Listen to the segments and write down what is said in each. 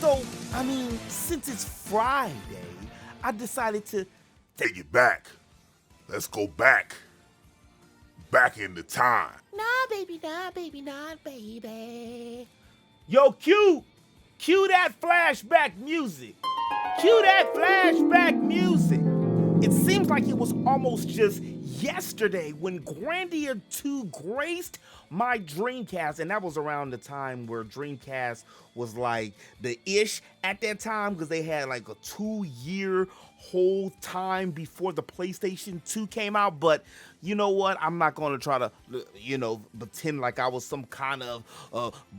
So, I mean, since it's Friday, I decided to take it back. Let's go back. Back into time. Nah, baby, not baby. Yo, cue that flashback music. Cue that flashback music. It seems like it was almost just yesterday when Grandia II graced my Dreamcast, and that was around the time where Dreamcast was like the ish at that time, because they had like a 2-year whole time before the PlayStation 2 came out. But you know what? I'm not going to try to, pretend like I was some kind of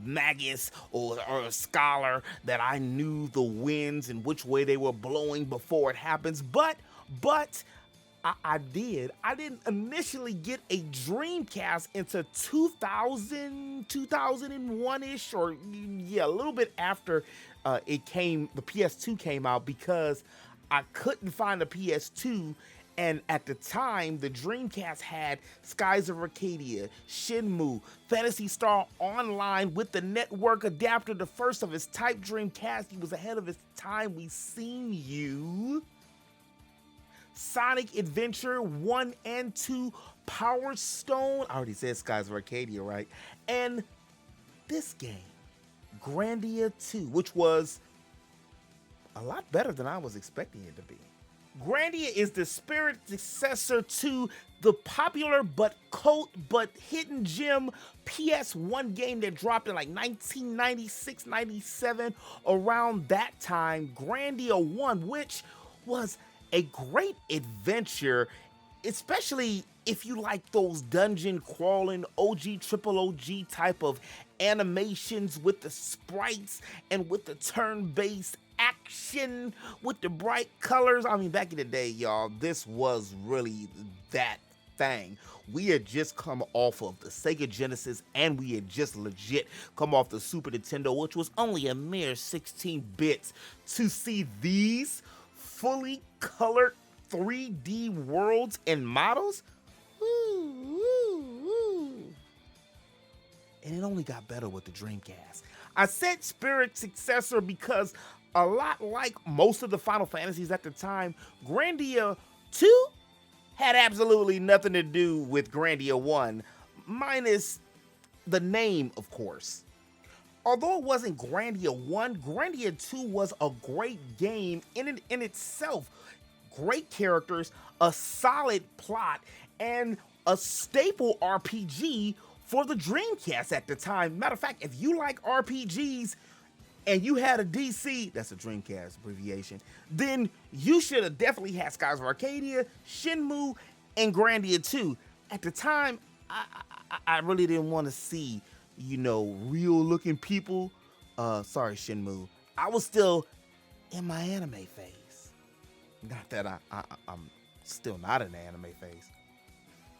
magus or a scholar that I knew the winds and which way they were blowing before it happens. But I did. I didn't initially get a Dreamcast into 2001-ish, or yeah, a little bit after the PS2 came out, because I couldn't find a PS2. And at the time, the Dreamcast had Skies of Arcadia, Shenmue, Phantasy Star Online with the network adapter, the first of its type Dreamcast. He was ahead of his time. We seen you. Sonic Adventure 1 and 2, Power Stone. I already said Skies of Arcadia, right? And this game, Grandia II, which was a lot better than I was expecting it to be. Grandia is the spirit successor to the popular but hidden gem PS1 game that dropped in like 1996-97. Around that time, Grandia 1, which was a great adventure, especially if you like those dungeon crawling triple OG type of animations with the sprites and with the turn-based action with the bright colors. I mean, back in the day, y'all, this was really that thing. We had just come off of the Sega Genesis, and we had just legit come off the Super Nintendo, which was only a mere 16 bits. To see these fully colored 3D worlds and models, and it only got better with the Dreamcast. I said spirit successor because, a lot like most of the Final Fantasies at the time, Grandia 2 had absolutely nothing to do with Grandia 1, minus the name, of course. Although it wasn't Grandia 1, Grandia 2 was a great game in itself. Great characters, a solid plot, and a staple RPG for the Dreamcast at the time. Matter of fact, if you like RPGs and you had a DC, that's a Dreamcast abbreviation, then you should have definitely had Skies of Arcadia, Shenmue, and Grandia 2. At the time, I really didn't want to see, real looking people. Sorry, Shenmue. I was still in my anime phase. Not that I'm still not in the anime phase.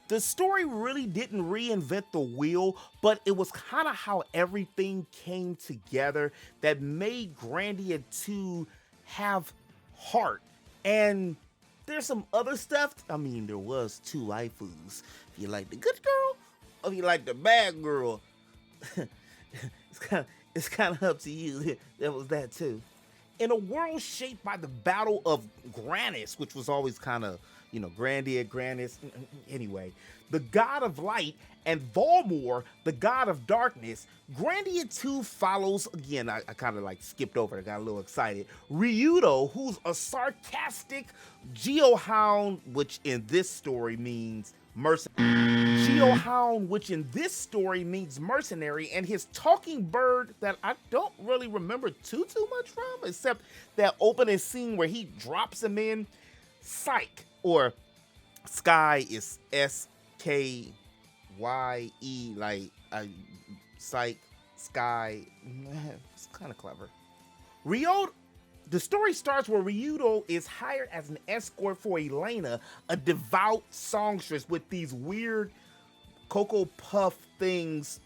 The story really didn't reinvent the wheel, but it was kind of how everything came together that made Grandia 2 have heart. And there's some other stuff. I mean, there was 2 waifus. If you like the good girl, or if you like the bad girl, it's kind of up to you. There was that too. In a world shaped by the Battle of Granis, which was always kind of, Grandia, Granis, anyway, the god of light, and Volmor, the god of darkness, Grandia 2 follows, again, I kind of like skipped over it, I got a little excited, Ryudo, who's a sarcastic geohound, which in this story means mercenary, and his talking bird that I don't really remember too much from, except that opening scene where he drops him in. Psyche, or Sky is SKYE, like Psyche, Sky. It's kind of clever. Ryudo. The story starts where Ryudo is hired as an escort for Elena, a devout songstress with these weird Cocoa Puff things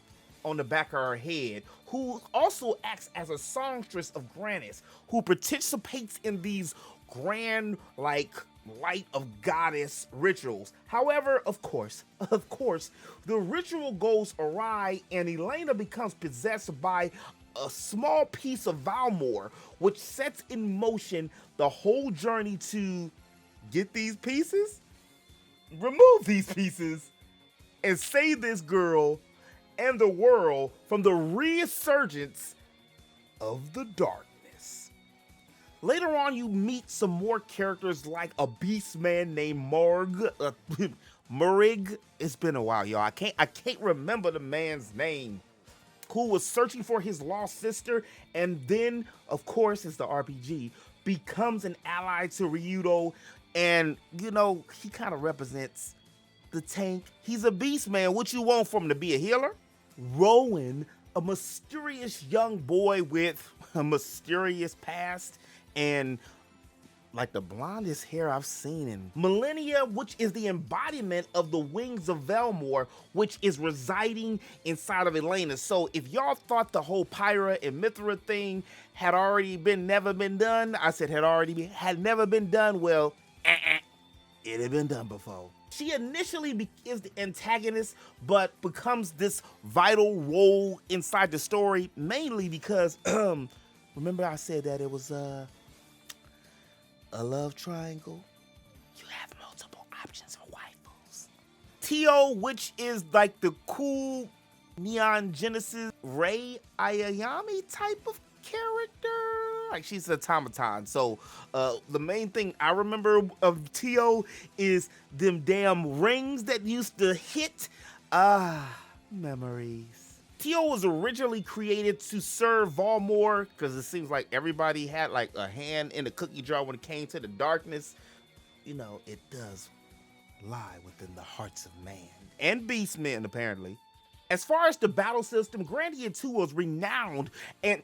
on the back of her head, who also acts as a songstress of Granis, who participates in these grand, like, light of goddess rituals. However, of course, the ritual goes awry and Elena becomes possessed by a small piece of Valmore, which sets in motion the whole journey to get these pieces, remove these pieces, and save this girl and the world from the resurgence of the darkness. Later on, you meet some more characters like a beast man named Murig. It's been a while, y'all. I can't remember the man's name. Who was searching for his lost sister, and then, of course, as the RPG, becomes an ally to Ryudo, and, you know, he kind of represents the tank. He's a beast man. What you want from him, to be a healer? Rowan, a mysterious young boy with a mysterious past and like the blondest hair I've seen in millennia, which is the embodiment of the wings of Velmore, which is residing inside of Elena. So if y'all thought the whole Pyra and Mithra thing had already been never been done, I said had never been done, well, it had been done before. She initially is the antagonist, but becomes this vital role inside the story, mainly because, remember I said that it was a love triangle? You have multiple options for waifus. Tio, which is like the cool Neon Genesis Rei Aoyami type of character. Like, she's an automaton. So the main thing I remember of Tio is them damn rings that used to hit. Memories. Tio was originally created to serve Valmore, because it seems like everybody had like a hand in the cookie jar when it came to the darkness. You know, it does lie within the hearts of man and beast men, apparently. As far as the battle system, Grandia II was renowned, and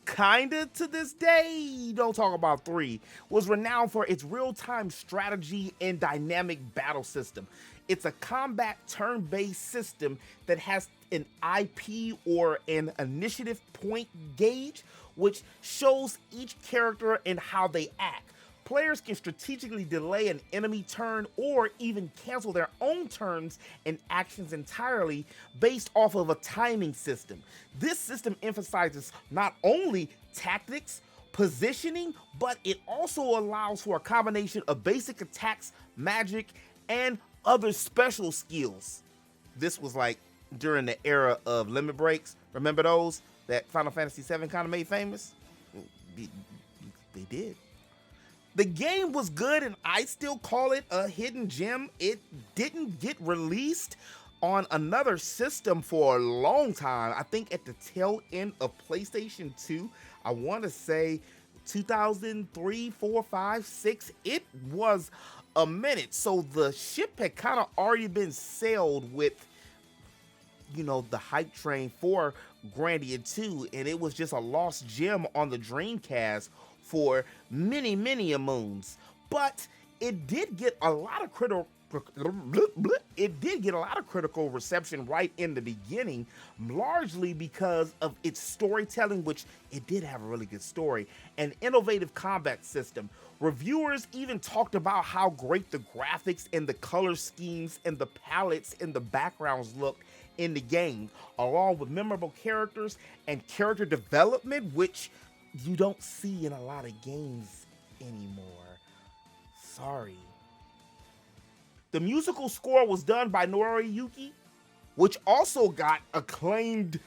kinda to this day, don't talk about 3, was renowned for its real-time strategy and dynamic battle system. It's a combat turn-based system that has an IP or an initiative point gauge, which shows each character and how they act. Players can strategically delay an enemy turn or even cancel their own turns and actions entirely based off of a timing system. This system emphasizes not only tactics, positioning, but it also allows for a combination of basic attacks, magic, and other special skills. This was like during the era of limit breaks. Remember those that Final Fantasy VII kind of made famous? They did. The game was good, and I still call it a hidden gem. It didn't get released on another system for a long time. I think at the tail end of PlayStation 2, I want to say 2003, 4, 5, 6. It was a minute. So the ship had kind of already been sailed with, you know, the hype train for Grandia 2, and it was just a lost gem on the Dreamcast for many moons. But it did get a lot of critical reception right in the beginning, largely because of its storytelling, which it did have a really good story, and innovative combat system. Reviewers even talked about how great the graphics and the color schemes and the palettes and the backgrounds looked in the game, along with memorable characters and character development, which you don't see in a lot of games anymore. Sorry. The musical score was done by Noriyuki, which also got acclaimed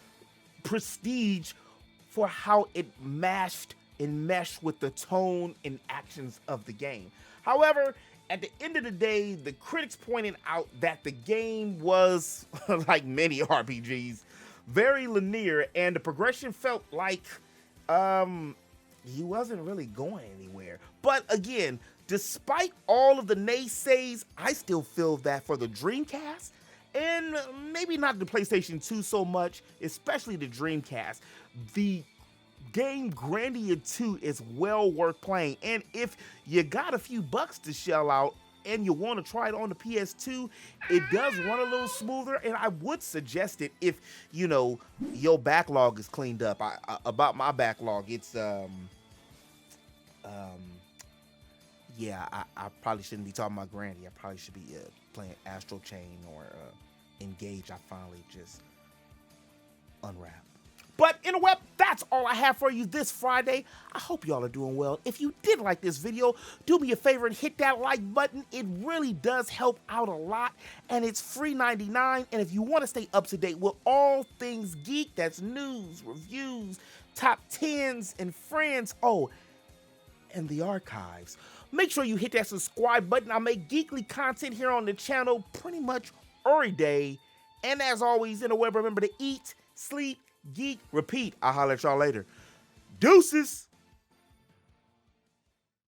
prestige for how it meshed with the tone and actions of the game. However, at the end of the day, the critics pointed out that the game was, like many RPGs, very linear, and the progression felt like he wasn't really going anywhere. But again, despite all of the naysays, I still feel that for the Dreamcast, and maybe not the PlayStation 2 so much, especially the Dreamcast, the game Grandia 2 is well worth playing. And if you got a few bucks to shell out and you want to try it on the PS2, it does run a little smoother, and I would suggest it if, you know, your backlog is cleaned up. About my backlog, it's yeah, I probably shouldn't be talking about Grandia. I probably should be playing Astral Chain or Engage. I finally just unwrapped. But in a web, that's that's all I have for you this Friday. I hope y'all are doing well. If you did like this video, do me a favor and hit that like button. It really does help out a lot, and it's free 99. And if you want to stay up to date with all things geek, that's news, reviews, top 10s, and friends, oh, and the archives, make sure you hit that subscribe button. I make geekly content here on the channel pretty much every day. And as always, in the web, remember to eat, sleep, geek, repeat. I'll holler at y'all later. Deuces.